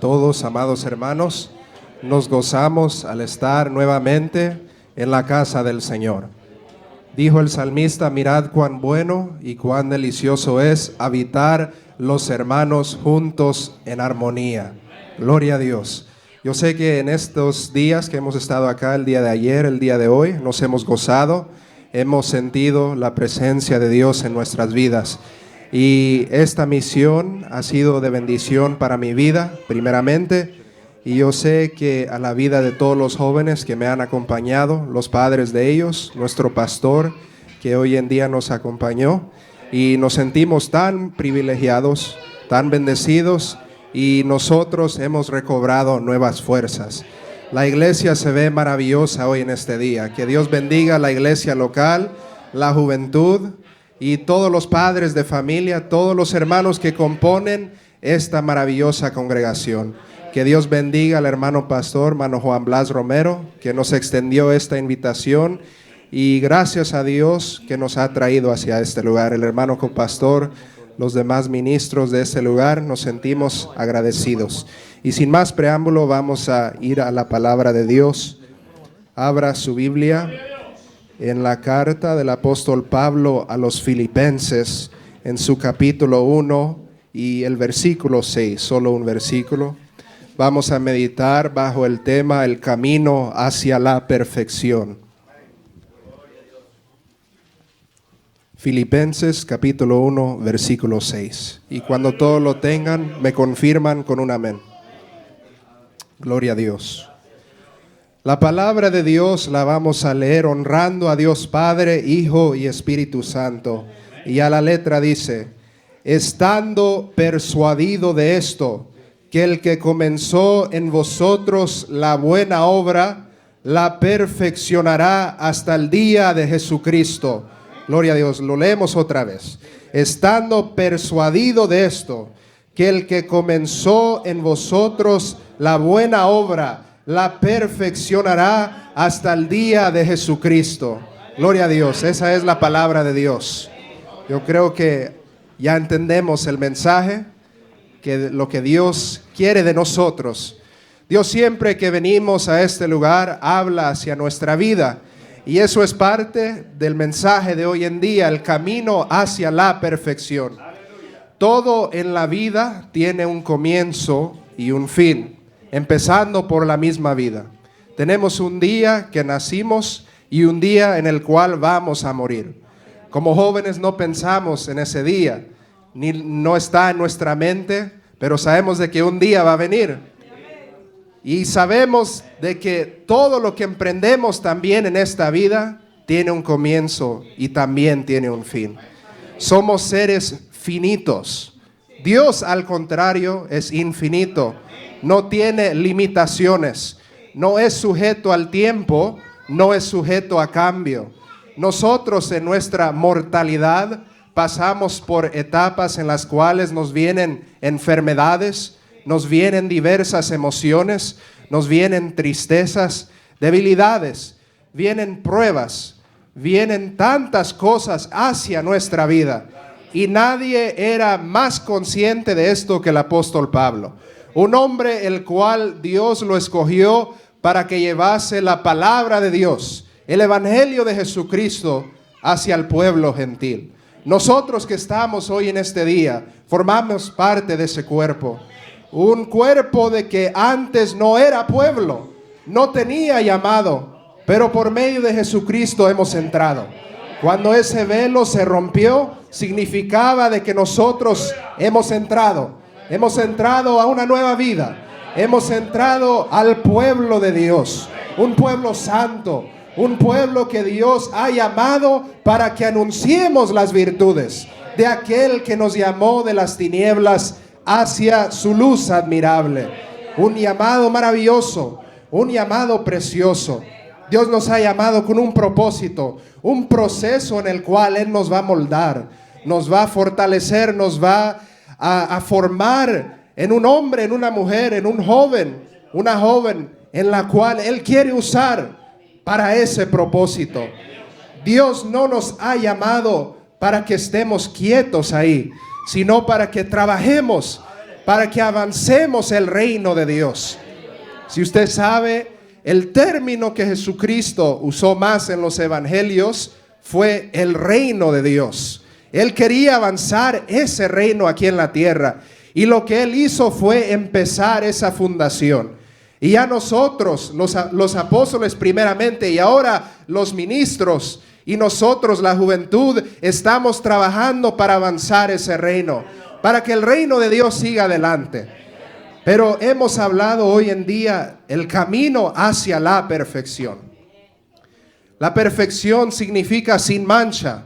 Todos, amados hermanos, nos gozamos al estar nuevamente en la casa del Señor. Dijo el salmista: mirad cuán bueno y cuán delicioso es habitar los hermanos juntos en armonía. Gloria a Dios. Yo sé que en estos días que hemos estado acá, el día de ayer, el día de hoy, nos hemos gozado, hemos sentido la presencia de Dios en nuestras vidas. Y esta misión ha sido de bendición para mi vida, primeramente, y yo sé que a la vida de todos los jóvenes que me han acompañado, los padres de ellos, nuestro pastor que hoy en día nos acompañó, y nos sentimos tan privilegiados, tan bendecidos, y nosotros hemos recobrado nuevas fuerzas. La iglesia se ve maravillosa hoy en este día. Que Dios bendiga a la iglesia local, la juventud, y todos los padres de familia, todos los hermanos que componen esta maravillosa congregación. Que Dios bendiga al hermano pastor, hermano Juan Blas Romero, que nos extendió esta invitación, y gracias a Dios que nos ha traído hacia este lugar. El hermano copastor, los demás ministros de este lugar, nos sentimos agradecidos. Y sin más preámbulo, vamos a ir a la palabra de Dios. Abra su Biblia en la carta del apóstol Pablo a los Filipenses, en su capítulo 1 y el versículo 6, solo un versículo. Vamos a meditar bajo el tema el camino hacia la perfección. Filipenses capítulo 1, versículo 6. Y cuando todos lo tengan, me confirman con un amén. Gloria a Dios. La palabra de Dios la vamos a leer honrando a Dios Padre, Hijo y Espíritu Santo. Y a la letra dice: estando persuadido de esto, que el que comenzó en vosotros la buena obra, la perfeccionará hasta el día de Jesucristo. Gloria a Dios. Lo leemos otra vez. Estando persuadido de esto, que el que comenzó en vosotros la buena obra, la perfeccionará hasta el día de Jesucristo. Gloria a Dios. Esa es la palabra de Dios. Yo creo que ya entendemos el mensaje, que lo que Dios quiere de nosotros. Dios, siempre que venimos a este lugar, habla hacia nuestra vida. Y eso es parte del mensaje de hoy en día, el camino hacia la perfección. Todo en la vida tiene un comienzo y un fin, empezando por la misma vida. Tenemos un día que nacimos y un día en el cual vamos a morir. Como jóvenes no pensamos en ese día, no está en nuestra mente, pero sabemos de que un día va a venir. Y sabemos de que todo lo que emprendemos también en esta vida tiene un comienzo y también tiene un fin. Somos seres finitos. Dios, al contrario, es infinito. No tiene limitaciones. No es sujeto al tiempo, no es sujeto a cambio. Nosotros en nuestra mortalidad pasamos por etapas en las cuales nos vienen enfermedades, nos vienen diversas emociones, nos vienen tristezas, debilidades, vienen pruebas, vienen tantas cosas hacia nuestra vida. Y nadie era más consciente de esto que el apóstol Pablo. Un hombre el cual Dios lo escogió para que llevase la palabra de Dios, el evangelio de Jesucristo, hacia el pueblo gentil. Nosotros que estamos hoy en este día, formamos parte de ese cuerpo. Un cuerpo de que antes no era pueblo, no tenía llamado, pero por medio de Jesucristo hemos entrado. Cuando ese velo se rompió, significaba de que nosotros hemos entrado a una nueva vida. Hemos entrado al pueblo de Dios, un pueblo santo, un pueblo que Dios ha llamado para que anunciemos las virtudes de aquel que nos llamó de las tinieblas hacia su luz admirable. Un llamado maravilloso, un llamado precioso. Dios nos ha llamado con un propósito, un proceso en el cual Él nos va a moldar, nos va a fortalecer, nos va a formar en un hombre, en una mujer, en un joven, una joven en la cual Él quiere usar para ese propósito. Dios no nos ha llamado para que estemos quietos ahí, sino para que trabajemos, para que avancemos el reino de Dios. Si usted sabe, el término que Jesucristo usó más en los evangelios fue el reino de Dios. Él quería avanzar ese reino aquí en la tierra. Y lo que Él hizo fue empezar esa fundación. Y ya nosotros, los apóstoles primeramente, y ahora los ministros, y nosotros, la juventud, estamos trabajando para avanzar ese reino, para que el reino de Dios siga adelante. Pero hemos hablado hoy en día el camino hacia la perfección. La perfección significa sin mancha.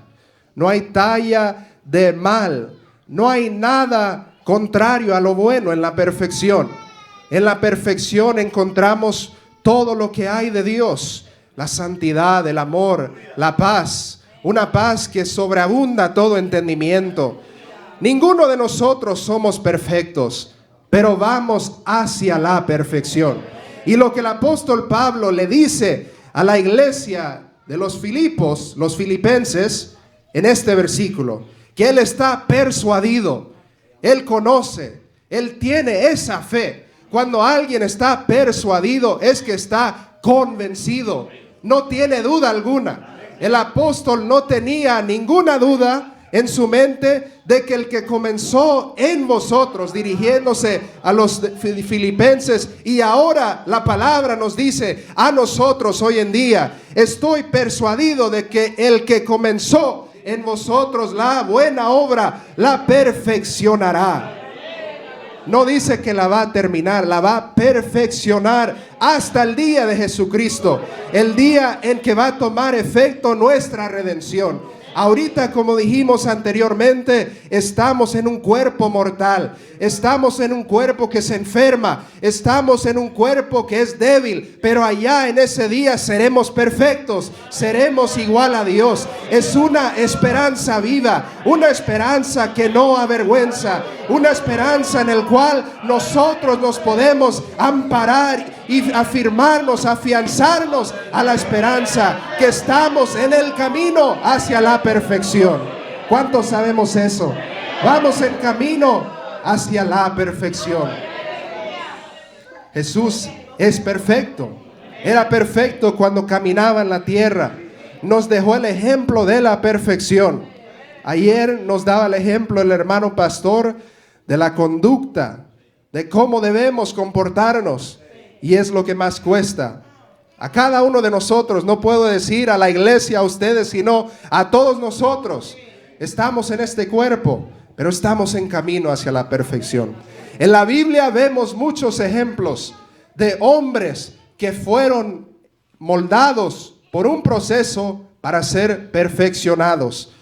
No hay talla de mal. No hay nada contrario a lo bueno en la perfección. En la perfección encontramos todo lo que hay de Dios. La santidad, el amor, la paz. Una paz que sobreabunda todo entendimiento. Ninguno de nosotros somos perfectos, pero vamos hacia la perfección. Y lo que el apóstol Pablo le dice a la iglesia de los Filipos, los filipenses, en este versículo, que él está persuadido, él conoce, él tiene esa fe. Cuando alguien está persuadido es que está convencido, no tiene duda alguna. El apóstol no tenía ninguna duda en su mente de que el que comenzó en vosotros, dirigiéndose a los filipenses, y ahora la palabra nos dice a nosotros hoy en día, estoy persuadido de que el que comenzó en vosotros la buena obra la perfeccionará. No dice que la va a terminar, la va a perfeccionar hasta el día de Jesucristo, el día en que va a tomar efecto nuestra redención. Ahorita, como dijimos anteriormente, estamos en un cuerpo mortal, estamos en un cuerpo que se enferma, estamos en un cuerpo que es débil, pero allá en ese día seremos perfectos, seremos igual a Dios. Es una esperanza viva, una esperanza que no avergüenza, una esperanza en el cual nosotros nos podemos amparar y afirmarnos, afianzarnos a la esperanza que estamos en el camino hacia la perfección. ¿Cuántos sabemos eso? Vamos en camino hacia la perfección. Jesús es perfecto. Era perfecto cuando caminaba en la tierra. Nos dejó el ejemplo de la perfección. Ayer nos daba el ejemplo el hermano pastor de la conducta, de cómo debemos comportarnos. Y es lo que más cuesta. A cada uno de nosotros, no puedo decir a la iglesia, a ustedes, sino a todos nosotros. Estamos en este cuerpo, pero estamos en camino hacia la perfección. En la Biblia vemos muchos ejemplos de hombres que fueron moldados por un proceso para ser perfeccionados.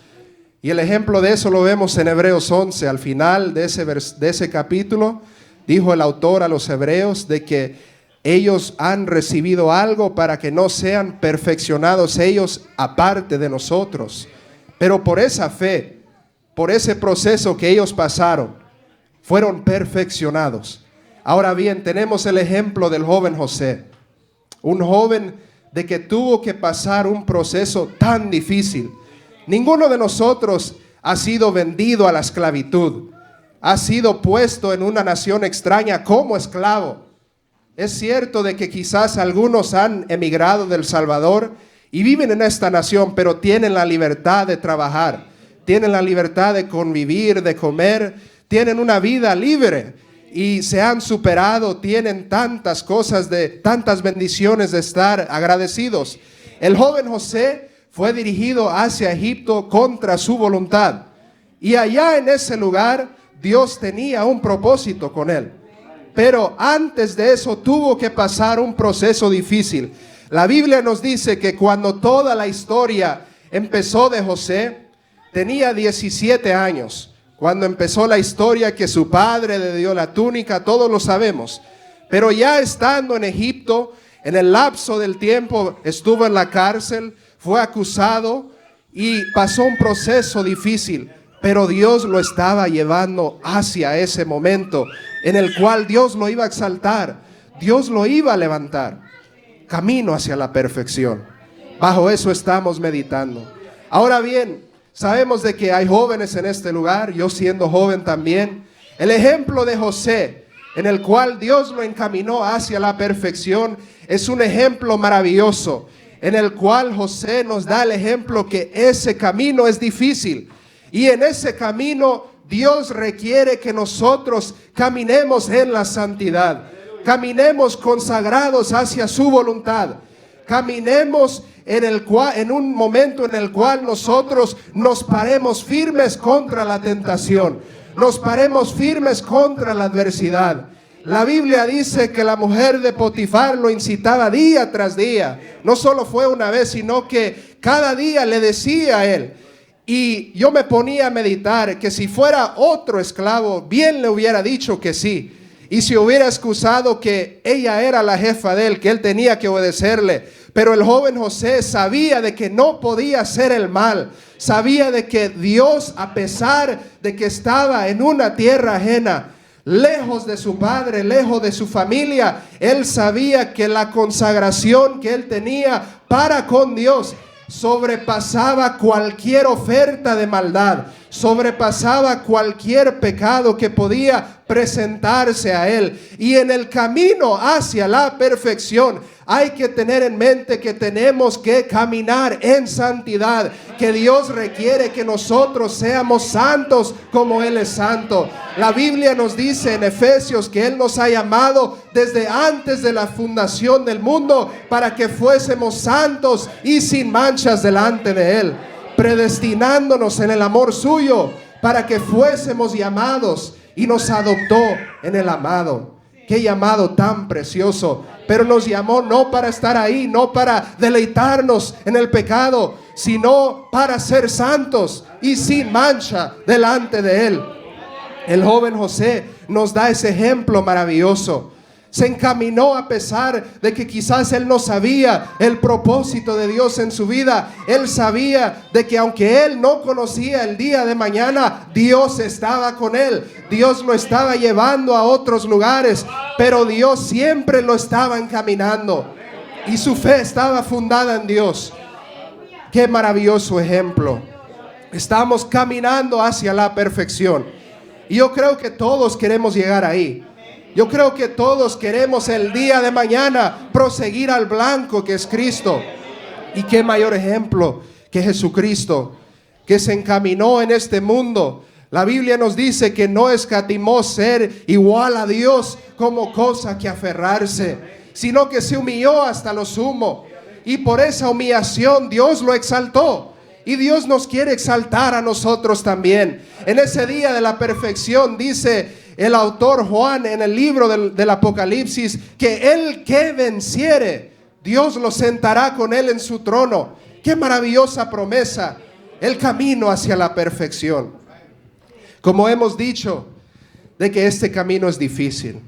Y el ejemplo de eso lo vemos en Hebreos 11, al final de ese capítulo. Dijo el autor a los hebreos de que ellos han recibido algo para que no sean perfeccionados ellos aparte de nosotros. Pero por esa fe, por ese proceso que ellos pasaron, fueron perfeccionados. Ahora bien, tenemos el ejemplo del joven José. Un joven de que tuvo que pasar un proceso tan difícil. Ninguno de nosotros ha sido vendido a la esclavitud. Ha sido puesto en una nación extraña como esclavo. Es cierto de que quizás algunos han emigrado del Salvador y viven en esta nación, pero tienen la libertad de trabajar, tienen la libertad de convivir, de comer, tienen una vida libre y se han superado, tienen tantas cosas, tantas bendiciones de estar agradecidos. El joven José fue dirigido hacia Egipto contra su voluntad y allá en ese lugar Dios tenía un propósito con él. Pero antes de eso tuvo que pasar un proceso difícil. La Biblia nos dice que cuando toda la historia empezó de José, tenía 17 años. Cuando empezó la historia que su padre le dio la túnica, todos lo sabemos. Pero ya estando en Egipto, en el lapso del tiempo estuvo en la cárcel, fue acusado y pasó un proceso difícil. Pero Dios lo estaba llevando hacia ese momento en el cual Dios lo iba a exaltar, Dios lo iba a levantar, camino hacia la perfección. Bajo eso estamos meditando. Ahora bien, sabemos de que hay jóvenes en este lugar, yo siendo joven también, El ejemplo de José, en el cual Dios lo encaminó hacia la perfección, es un ejemplo maravilloso, en el cual José nos da el ejemplo que ese camino es difícil. Y en ese camino Dios requiere que nosotros caminemos en la santidad, caminemos consagrados hacia su voluntad, caminemos en un momento en el cual nosotros nos paremos firmes contra la tentación, nos paremos firmes contra la adversidad. La Biblia dice que la mujer de Potifar lo incitaba día tras día. No solo fue una vez, sino que cada día le decía a él. Y yo me ponía a meditar que si fuera otro esclavo, bien le hubiera dicho que sí. Y si hubiera excusado que ella era la jefa de él, que él tenía que obedecerle. Pero el joven José sabía de que no podía hacer el mal. Sabía de que Dios, a pesar de que estaba en una tierra ajena, lejos de su padre, lejos de su familia, él sabía que la consagración que él tenía para con Dios sobrepasaba cualquier oferta de maldad, sobrepasaba cualquier pecado que podía presentarse a él. Y en el camino hacia la perfección hay que tener en mente que tenemos que caminar en santidad, que Dios requiere que nosotros seamos santos como Él es santo. La Biblia nos dice en Efesios que Él nos ha llamado desde antes de la fundación del mundo para que fuésemos santos y sin manchas delante de Él, predestinándonos en el amor suyo para que fuésemos llamados, y nos adoptó en el amado. Qué llamado tan precioso. Pero nos llamó no para estar ahí, no para deleitarnos en el pecado, sino para ser santos y sin mancha delante de Él. El joven José nos da ese ejemplo maravilloso. Se encaminó a pesar de que quizás él no sabía el propósito de Dios en su vida. Él sabía de que aunque él no conocía el día de mañana, Dios estaba con él. Dios lo estaba llevando a otros lugares, pero Dios siempre lo estaba encaminando. Y su fe estaba fundada en Dios. Qué maravilloso ejemplo. Estamos caminando hacia la perfección. Y yo creo que todos queremos llegar ahí. Yo creo que todos queremos el día de mañana proseguir al blanco que es Cristo. Y qué mayor ejemplo que Jesucristo, que se encaminó en este mundo. La Biblia nos dice que no escatimó ser igual a Dios como cosa que aferrarse, sino que se humilló hasta lo sumo. Y por esa humillación Dios lo exaltó. Y Dios nos quiere exaltar a nosotros también. En ese día de la perfección dice el autor Juan en el libro del Apocalipsis que el que venciere, Dios lo sentará con él en su trono. Qué maravillosa promesa, el camino hacia la perfección. Como hemos dicho, de que este camino es difícil,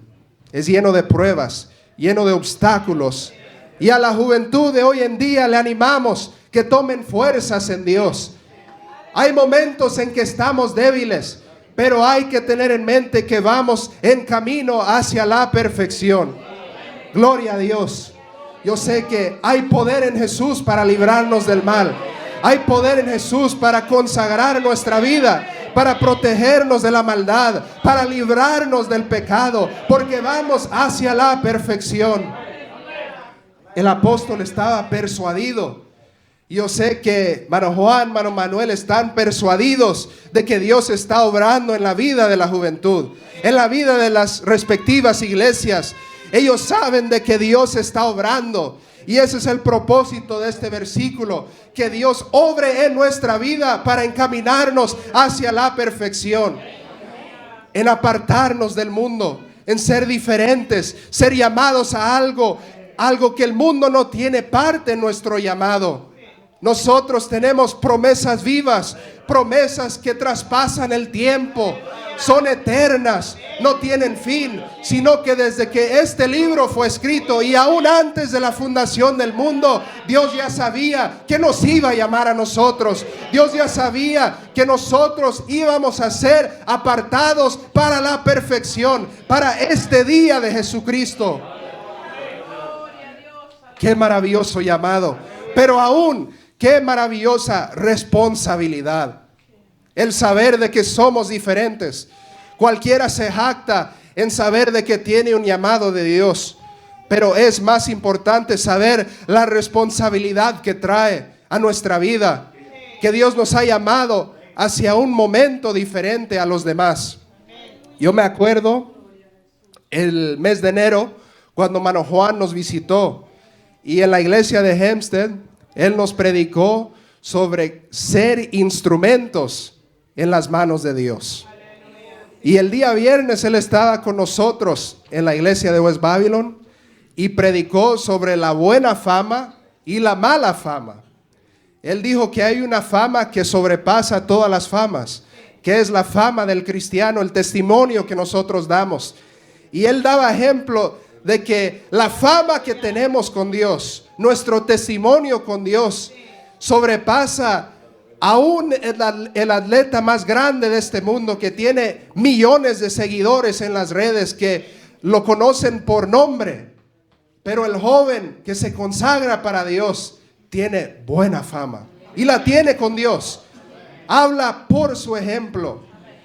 es lleno de pruebas, lleno de obstáculos. Y a la juventud de hoy en día le animamos que tomen fuerzas en Dios. Hay momentos en que estamos débiles, pero hay que tener en mente que vamos en camino hacia la perfección. Gloria a Dios. Yo sé que hay poder en Jesús para librarnos del mal. Hay poder en Jesús para consagrar nuestra vida, para protegernos de la maldad, para librarnos del pecado, porque vamos hacia la perfección. El apóstol estaba persuadido. Yo sé que Mano Juan, Mano Manuel están persuadidos de que Dios está obrando en la vida de la juventud, en la vida de las respectivas iglesias. Ellos saben de que Dios está obrando. Y ese es el propósito de este versículo, que Dios obre en nuestra vida para encaminarnos hacia la perfección, en apartarnos del mundo, en ser diferentes, ser llamados a algo que el mundo no tiene parte en nuestro llamado. Nosotros tenemos promesas vivas, promesas que traspasan el tiempo, son eternas, no tienen fin, sino que desde que este libro fue escrito y aún antes de la fundación del mundo, Dios ya sabía que nos iba a llamar a nosotros. Dios ya sabía que nosotros íbamos a ser apartados para la perfección, para este día de Jesucristo. Qué maravilloso llamado, pero aún qué maravillosa responsabilidad. El saber de que somos diferentes. Cualquiera se jacta en saber de que tiene un llamado de Dios, pero es más importante saber la responsabilidad que trae a nuestra vida, que Dios nos ha llamado hacia un momento diferente a los demás. Yo me acuerdo el mes de enero cuando Mano Juan nos visitó y en la iglesia de Hempstead él nos predicó sobre ser instrumentos en las manos de Dios. Y el día viernes él estaba con nosotros en la iglesia de West Babylon y predicó sobre la buena fama y la mala fama. Él dijo que hay una fama que sobrepasa todas las famas, que es la fama del cristiano, el testimonio que nosotros damos. Y él daba ejemplo de que la fama que tenemos con Dios, nuestro testimonio con Dios, sobrepasa aún el atleta más grande de este mundo que tiene millones de seguidores en las redes que lo conocen por nombre. Pero el joven que se consagra para Dios tiene buena fama y la tiene con Dios. Habla por su ejemplo.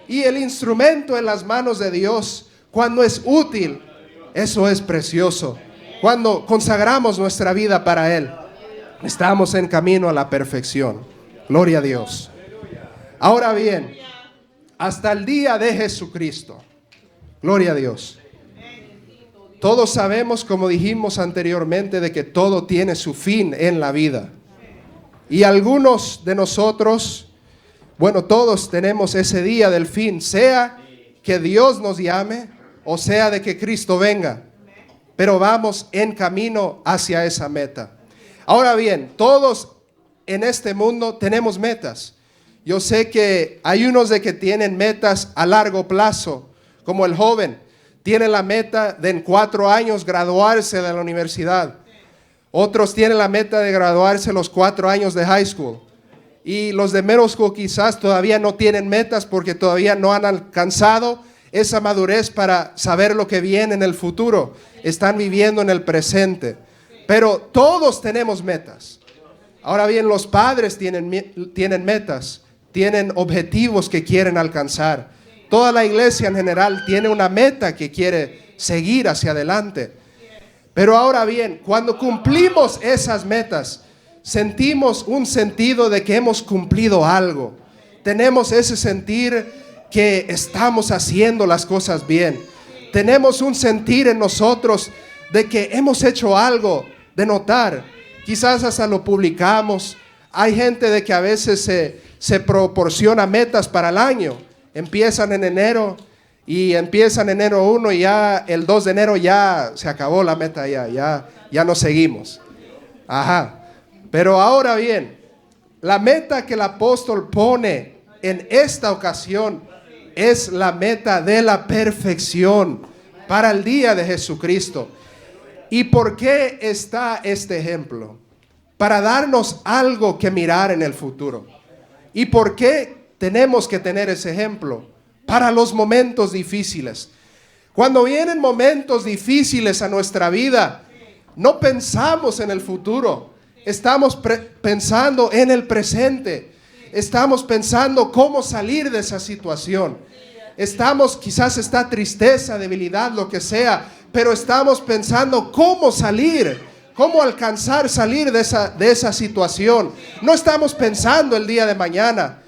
Y el instrumento en las manos de Dios, cuando es útil, eso es precioso. Cuando consagramos nuestra vida para Él, estamos en camino a la perfección. Gloria a Dios. Ahora bien, hasta el día de Jesucristo, gloria a Dios, todos sabemos, como dijimos anteriormente, de que todo tiene su fin en la vida. Y algunos de nosotros, bueno, todos tenemos ese día del fin, sea que Dios nos llame o sea de que Cristo venga. Pero vamos en camino hacia esa meta. Ahora bien, todos en este mundo tenemos metas. Yo sé que hay unos de que tienen metas a largo plazo, como el joven. Tiene la meta de en 4 años graduarse de la universidad. Otros tienen la meta de graduarse los 4 años de high school. Y los de middle school quizás todavía no tienen metas porque todavía no han alcanzado esa madurez para saber lo que viene en el futuro. Están viviendo en el presente. Pero todos tenemos metas. Ahora bien, los padres tienen metas, tienen objetivos que quieren alcanzar. Toda la iglesia en general tiene una meta que quiere seguir hacia adelante. Pero ahora bien, cuando cumplimos esas metas, sentimos un sentido de que hemos cumplido algo. Tenemos ese sentir que estamos haciendo las cosas bien. Tenemos un sentir en nosotros de que hemos hecho algo, de notar. Quizás hasta lo publicamos. Hay gente de que a veces se proporciona metas para el año. Empiezan en enero y empiezan enero 1 y ya el 2 de enero ya se acabó la meta, ya no seguimos. Ajá. Pero ahora bien, la meta que el apóstol pone en esta ocasión es la meta de la perfección para el día de Jesucristo. ¿Y por qué está este ejemplo? Para darnos algo que mirar en el futuro. ¿Y por qué tenemos que tener ese ejemplo? Para los momentos difíciles. Cuando vienen momentos difíciles a nuestra vida, no pensamos en el futuro. Estamos pensando en el presente. Estamos pensando cómo salir de esa situación. Quizás está tristeza, debilidad, lo que sea, pero estamos pensando cómo salir, cómo alcanzar salir de esa situación. No estamos pensando el día de mañana.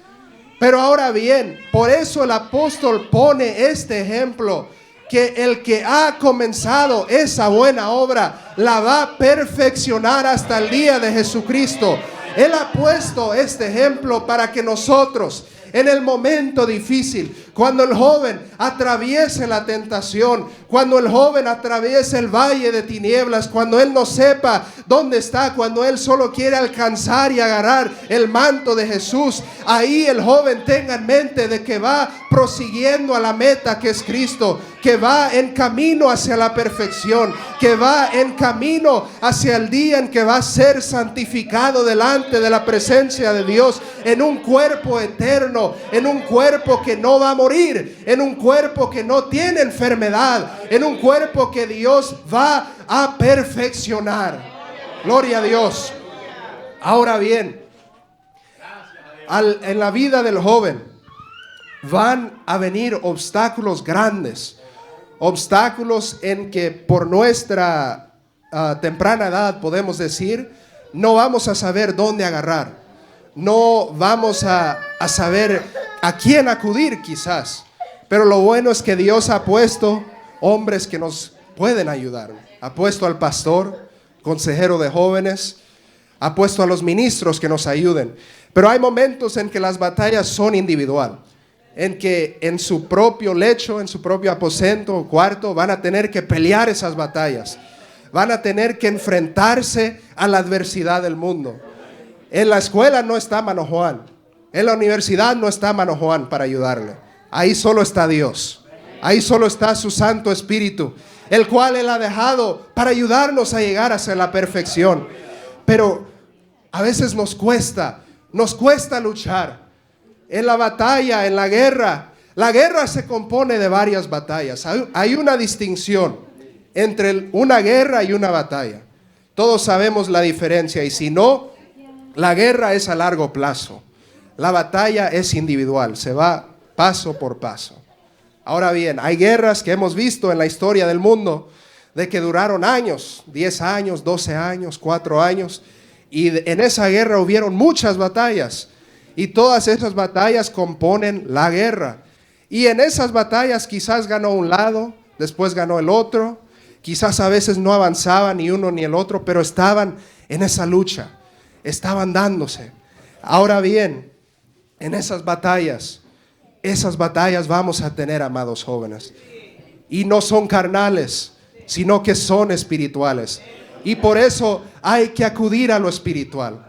Pero ahora bien, por eso el apóstol pone este ejemplo, que el que ha comenzado esa buena obra la va a perfeccionar hasta el día de Jesucristo. Él ha puesto este ejemplo para que nosotros, en el momento difícil, cuando el joven atraviese la tentación, cuando el joven atraviese el valle de tinieblas, cuando él no sepa dónde está, cuando él solo quiere alcanzar y agarrar el manto de Jesús, ahí el joven tenga en mente de que va prosiguiendo a la meta que es Cristo, que va en camino hacia la perfección, que va en camino hacia el día en que va a ser santificado delante de la presencia de Dios, en un cuerpo eterno, en un cuerpo que no va a morir, en un cuerpo que no tiene enfermedad, en un cuerpo que Dios va a perfeccionar. Gloria a Dios. Ahora bien, en la vida del joven, van a venir obstáculos grandes, obstáculos en que por nuestra temprana edad, podemos decir, no vamos a saber dónde agarrar, no vamos a saber a quién acudir quizás, pero lo bueno es que Dios ha puesto hombres que nos pueden ayudar. Ha puesto al pastor, consejero de jóvenes, ha puesto a los ministros que nos ayuden. Pero hay momentos en que las batallas son individual, en que en su propio lecho, en su propio aposento o cuarto, van a tener que pelear esas batallas. Van a tener que enfrentarse a la adversidad del mundo. En la escuela no está Mano Juan. En la universidad no está Mano Juan para ayudarle. Ahí solo está Dios. Ahí solo está su Santo Espíritu, el cual Él ha dejado para ayudarnos a llegar hacia la perfección. Pero a veces nos cuesta luchar. En la batalla, en la guerra se compone de varias batallas. Hay una distinción entre una guerra y una batalla. Todos sabemos la diferencia, y si no, la guerra es a largo plazo. La batalla es individual, se va paso por paso. Ahora bien, hay guerras que hemos visto en la historia del mundo de que duraron años, 10 años, 12 años, 4 años, y en esa guerra hubieron muchas batallas, y todas esas batallas componen la guerra. Y en esas batallas quizás ganó un lado, después ganó el otro, quizás a veces no avanzaba ni uno ni el otro, pero estaban en esa lucha, estaban dándose. Ahora bien, en esas batallas vamos a tener, amados jóvenes, y no son carnales, sino que son espirituales. Y por eso hay que acudir a lo espiritual.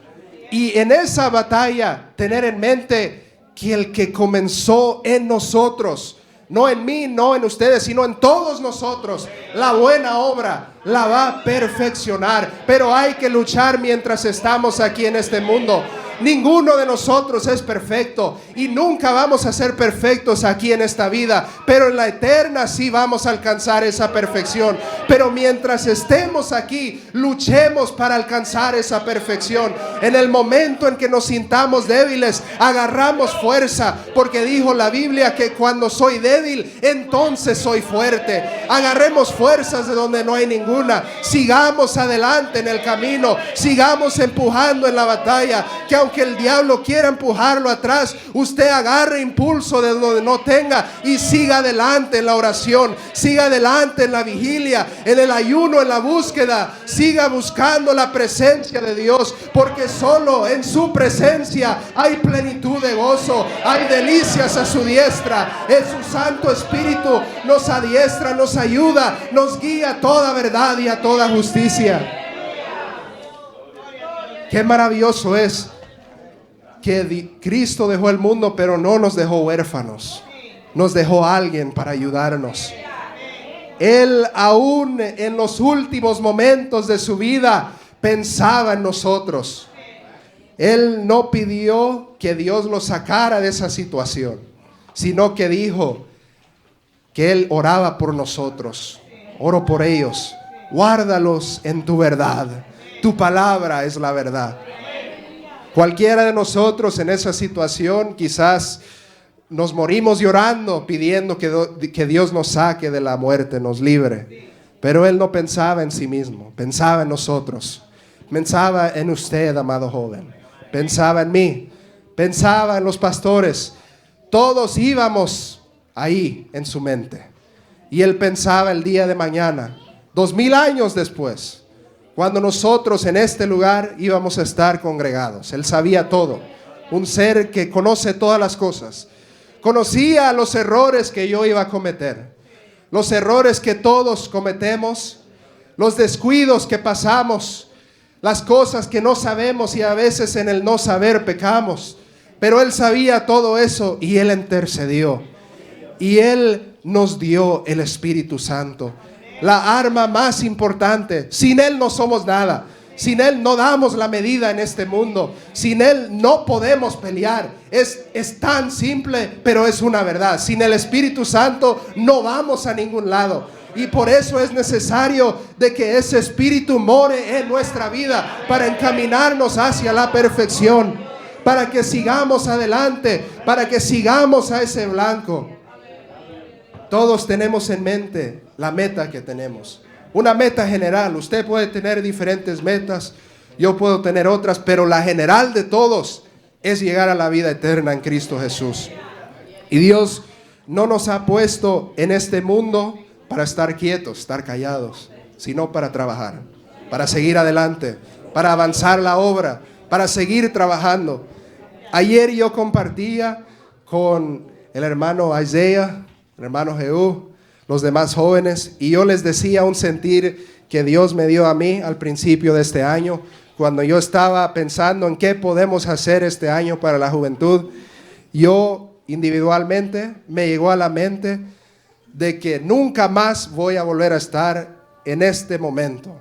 Y en esa batalla tener en mente que el que comenzó en nosotros, no en mí, no en ustedes, sino en todos nosotros, la buena obra la va a perfeccionar. Pero hay que luchar mientras estamos aquí en este mundo. Ninguno de nosotros es perfecto y nunca vamos a ser perfectos aquí en esta vida, pero en la eterna sí vamos a alcanzar esa perfección. Pero mientras estemos aquí, luchemos para alcanzar esa perfección. En el momento en que nos sintamos débiles, agarramos fuerza, porque dijo la Biblia que cuando soy débil, entonces soy fuerte. Agarremos fuerzas de donde no hay ninguna. Sigamos adelante en el camino, sigamos empujando en la batalla, que aunque el diablo quiera empujarlo atrás, usted agarre impulso de donde no tenga y siga adelante en la oración, siga adelante en la vigilia, en el ayuno, en la búsqueda. Siga buscando la presencia de Dios, porque solo en su presencia hay plenitud de gozo, hay delicias a su diestra. Es su Santo Espíritu nos adiestra, nos ayuda, nos guía a toda verdad y a toda justicia. Qué maravilloso es que Cristo dejó el mundo, pero no nos dejó huérfanos. Nos dejó a alguien para ayudarnos. Él, aún en los últimos momentos de su vida, pensaba en nosotros. Él no pidió que Dios lo sacara de esa situación, sino que dijo que Él oraba por nosotros. Oro por ellos. Guárdalos en tu verdad. Tu palabra es la verdad. Cualquiera de nosotros en esa situación quizás nos morimos llorando, pidiendo que Dios nos saque de la muerte, nos libre. Pero Él no pensaba en sí mismo, pensaba en nosotros. Pensaba en usted, amado joven. Pensaba en mí, pensaba en los pastores. Todos íbamos ahí en su mente. Y Él pensaba el día de mañana, 2000 años después, cuando nosotros en este lugar íbamos a estar congregados. Él sabía todo. Un ser que conoce todas las cosas. Conocía los errores que yo iba a cometer. Los errores que todos cometemos. Los descuidos que pasamos. Las cosas que no sabemos y a veces en el no saber pecamos. Pero Él sabía todo eso y Él intercedió. Y Él nos dio el Espíritu Santo. La arma más importante. Sin Él no somos nada. Sin Él no damos la medida en este mundo. Sin Él no podemos pelear. Es tan simple, pero es una verdad. Sin el Espíritu Santo no vamos a ningún lado. Y por eso es necesario de que ese Espíritu more en nuestra vida para encaminarnos hacia la perfección. para que sigamos adelante, para que sigamos a ese blanco. Todos tenemos en mente la meta que tenemos. Una meta general. Usted puede tener diferentes metas, yo puedo tener otras, pero la general de todos es llegar a la vida eterna en Cristo Jesús. Y Dios no nos ha puesto en este mundo para estar quietos, estar callados, sino para trabajar, para seguir adelante, para avanzar la obra, para seguir trabajando. Ayer yo compartía con el hermano Isaiah, el hermano Jehú, los demás jóvenes, y yo les decía un sentir que Dios me dio a mí al principio de este año, cuando yo estaba pensando en qué podemos hacer este año para la juventud. Yo individualmente me llegó a la mente de que nunca más voy a volver a estar en este momento.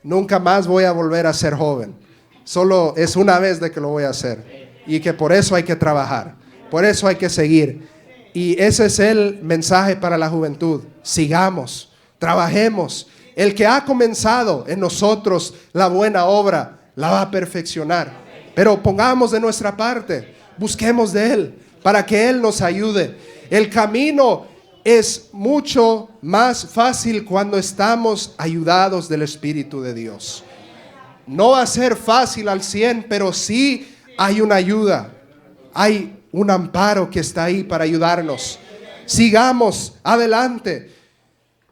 Nunca más voy a volver a ser joven. Solo es una vez de que lo voy a hacer. Y que por eso hay que trabajar. Por eso hay que seguir. Y ese es el mensaje para la juventud. Sigamos, trabajemos. El que ha comenzado en nosotros la buena obra, la va a perfeccionar. Pero pongamos de nuestra parte. Busquemos de Él para que Él nos ayude. El camino es mucho más fácil cuando estamos ayudados del Espíritu de Dios. No va a ser fácil al 100, pero sí hay una ayuda. Hay un amparo que está ahí para ayudarnos. Sigamos adelante.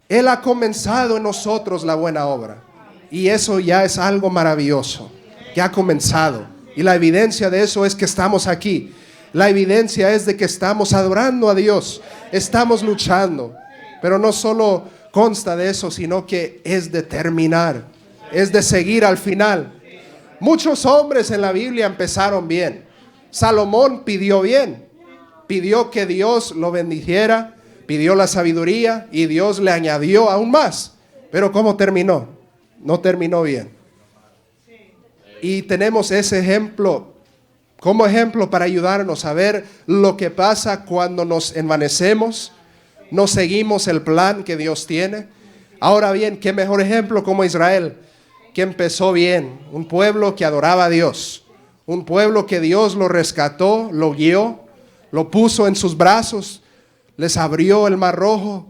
Él ha comenzado en nosotros la buena obra. Y eso ya es algo maravilloso, que ha comenzado. Y la evidencia de eso es que estamos aquí. La evidencia es de que estamos adorando a Dios. Estamos luchando. Pero no solo consta de eso, sino que es de terminar. Es de seguir al final. Muchos hombres en la Biblia empezaron bien. Salomón pidió bien. Pidió que Dios lo bendijera. Pidió la sabiduría y Dios le añadió aún más. Pero ¿cómo terminó? No terminó bien. Y tenemos ese ejemplo como ejemplo para ayudarnos a ver lo que pasa cuando nos envanecemos, no seguimos el plan que Dios tiene. Ahora bien, qué mejor ejemplo como Israel, que empezó bien, un pueblo que adoraba a Dios, un pueblo que Dios lo rescató, lo guió, lo puso en sus brazos, les abrió el mar rojo,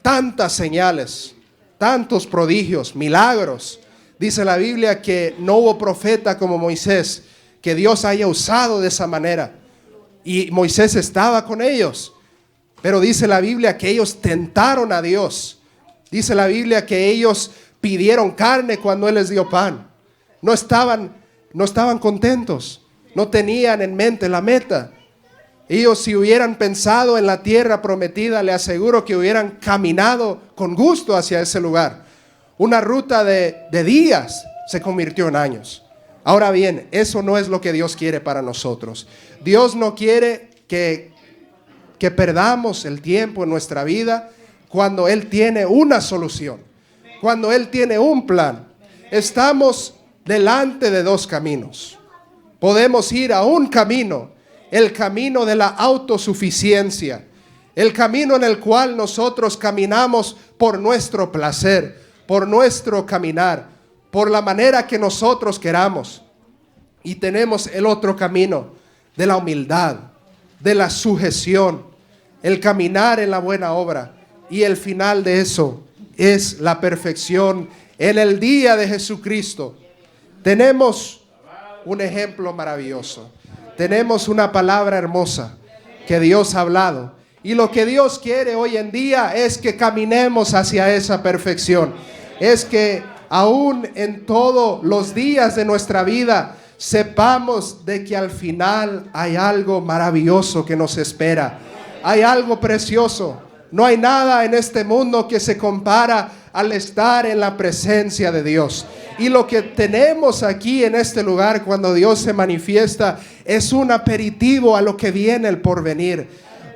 tantas señales, tantos prodigios, milagros. Dice la Biblia que no hubo profeta como Moisés, que Dios haya usado de esa manera. Y Moisés estaba con ellos. Pero dice la Biblia que ellos tentaron a Dios. Dice la Biblia que ellos pidieron carne cuando Él les dio pan. No estaban contentos. No tenían en mente la meta. Ellos, si hubieran pensado en la tierra prometida, le aseguro que hubieran caminado con gusto hacia ese lugar. Una ruta de días se convirtió en años. Ahora bien, eso no es lo que Dios quiere para nosotros. Dios no quiere que perdamos el tiempo en nuestra vida cuando Él tiene una solución, cuando Él tiene un plan. Estamos delante de dos caminos. Podemos ir a un camino, el camino de la autosuficiencia, el camino en el cual nosotros caminamos por nuestro placer, por nuestro caminar, por la manera que nosotros queramos. Y tenemos el otro camino de la humildad, de la sujeción, el caminar en la buena obra. Y el final de eso es la perfección en el día de Jesucristo. Tenemos un ejemplo maravilloso. Tenemos una palabra hermosa que Dios ha hablado. Y lo que Dios quiere hoy en día es que caminemos hacia esa perfección. Es que aún en todos los días de nuestra vida sepamos de que al final hay algo maravilloso que nos espera. Hay algo precioso. No hay nada en este mundo que se compara al estar en la presencia de Dios. Y lo que tenemos aquí en este lugar cuando Dios se manifiesta es un aperitivo a lo que viene el porvenir.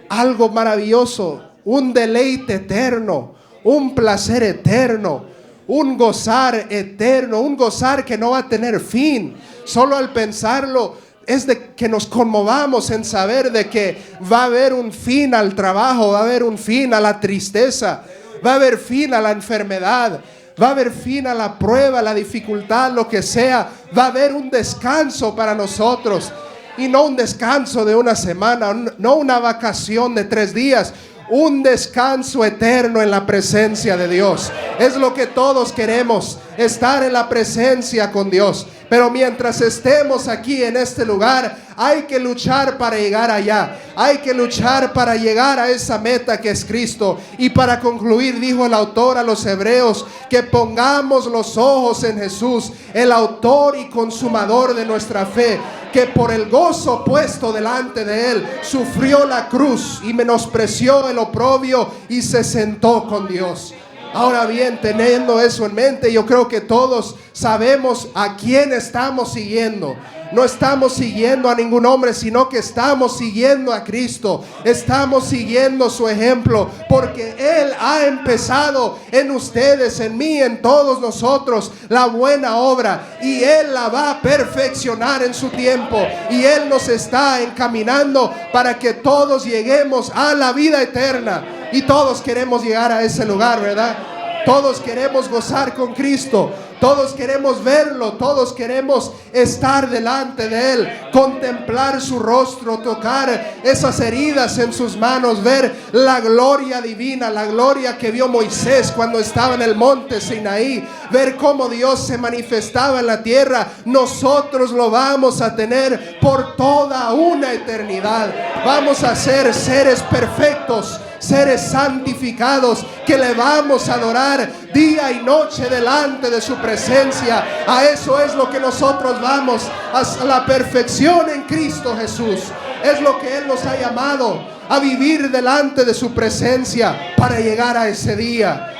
Algo maravilloso, un deleite eterno, un placer eterno, un gozar eterno, un gozar que no va a tener fin. Solo al pensarlo es de que nos conmovamos en saber de que va a haber un fin al trabajo, va a haber un fin a la tristeza, va a haber fin a la enfermedad, va a haber fin a la prueba, la dificultad, lo que sea. Va a haber un descanso para nosotros. Y no un descanso de una semana, no una vacación de 3 días. Un descanso eterno en la presencia de Dios. Es lo que todos queremos, estar en la presencia con Dios. Pero mientras estemos aquí en este lugar, hay que luchar para llegar allá. Hay que luchar para llegar a esa meta que es Cristo. Y para concluir, dijo el autor a los hebreos, que pongamos los ojos en Jesús, el autor y consumador de nuestra fe, que por el gozo puesto delante de él sufrió la cruz y menospreció el oprobio y se sentó con Dios. Ahora bien, teniendo eso en mente, yo creo que todos sabemos a quién estamos siguiendo. No estamos siguiendo a ningún hombre, sino que estamos siguiendo a Cristo. Estamos siguiendo su ejemplo, porque Él ha empezado en ustedes, en mí, en todos nosotros, la buena obra. Y Él la va a perfeccionar en su tiempo. Y Él nos está encaminando para que todos lleguemos a la vida eterna. Y todos queremos llegar a ese lugar, ¿verdad? Todos queremos gozar con Cristo. Todos queremos verlo. Todos queremos estar delante de Él, contemplar su rostro, tocar esas heridas en sus manos, ver la gloria divina, la gloria que vio Moisés cuando estaba en el monte Sinaí, ver cómo Dios se manifestaba en la tierra. Nosotros lo vamos a tener por toda una eternidad. Vamos a ser seres perfectos, seres santificados, que le vamos a adorar día y noche delante de su presencia. A eso es lo que nosotros vamos, a la perfección en Cristo Jesús. Es lo que Él nos ha llamado, a vivir delante de su presencia para llegar a ese día.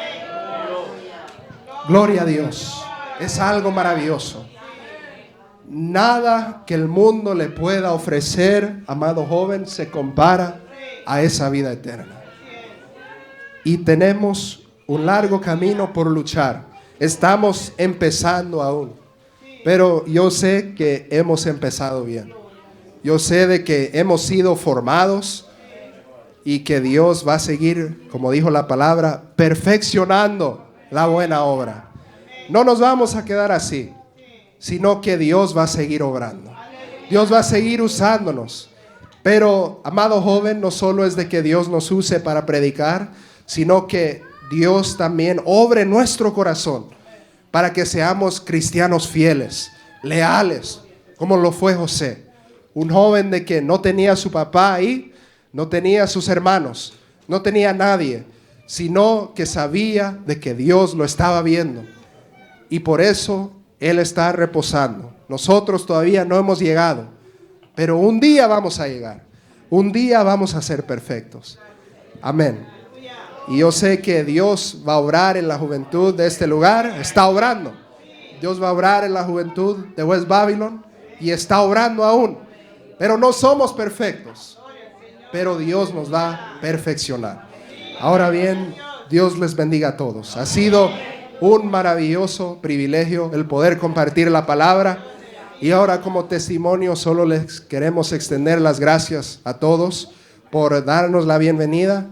Gloria a Dios. Es algo maravilloso. Nada que el mundo le pueda ofrecer, amado joven, se compara a esa vida eterna. Y tenemos un largo camino por luchar. Estamos empezando aún. Pero yo sé que hemos empezado bien. Yo sé de que hemos sido formados y que Dios va a seguir, como dijo la palabra, perfeccionando la buena obra. No nos vamos a quedar así, sino que Dios va a seguir obrando. Dios va a seguir usándonos. Pero, amado joven, no solo es de que Dios nos use para predicar, sino que Dios también obre en nuestro corazón para que seamos cristianos fieles, leales, como lo fue José. Un joven de que no tenía a su papá ahí, no tenía a sus hermanos, no tenía a nadie, sino que sabía de que Dios lo estaba viendo. Y por eso él está reposando. Nosotros todavía no hemos llegado, pero un día vamos a llegar. Un día vamos a ser perfectos. Amén. Y yo sé que Dios va a obrar en la juventud de este lugar. Está obrando. Dios va a obrar en la juventud de West Babylon. Y está obrando aún. Pero no somos perfectos. Pero Dios nos va a perfeccionar. Ahora bien, Dios les bendiga a todos. Ha sido un maravilloso privilegio el poder compartir la palabra. Y ahora, como testimonio, solo les queremos extender las gracias a todos por darnos la bienvenida.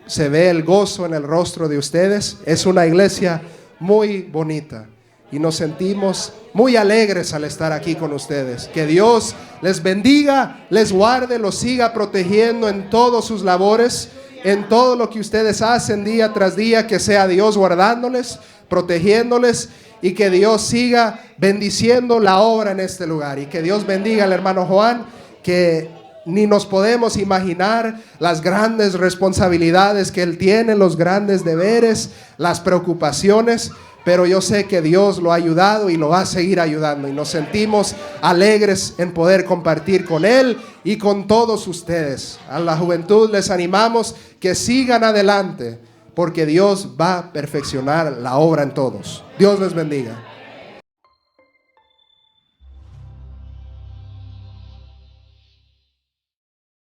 Se ve el gozo en el rostro de ustedes. Es una iglesia muy bonita y nos sentimos muy alegres al estar aquí con ustedes. Que Dios les bendiga, les guarde, los siga protegiendo en todas sus labores, en todo lo que ustedes hacen día tras día. Que sea Dios guardándoles, protegiéndoles, y que Dios siga bendiciendo la obra en este lugar. Y que Dios bendiga al hermano Juan, que ni nos podemos imaginar las grandes responsabilidades que él tiene, los grandes deberes, las preocupaciones, pero yo sé que Dios lo ha ayudado y lo va a seguir ayudando, y nos sentimos alegres en poder compartir con él y con todos ustedes. A la juventud les animamos que sigan adelante, porque Dios va a perfeccionar la obra en todos. Dios les bendiga.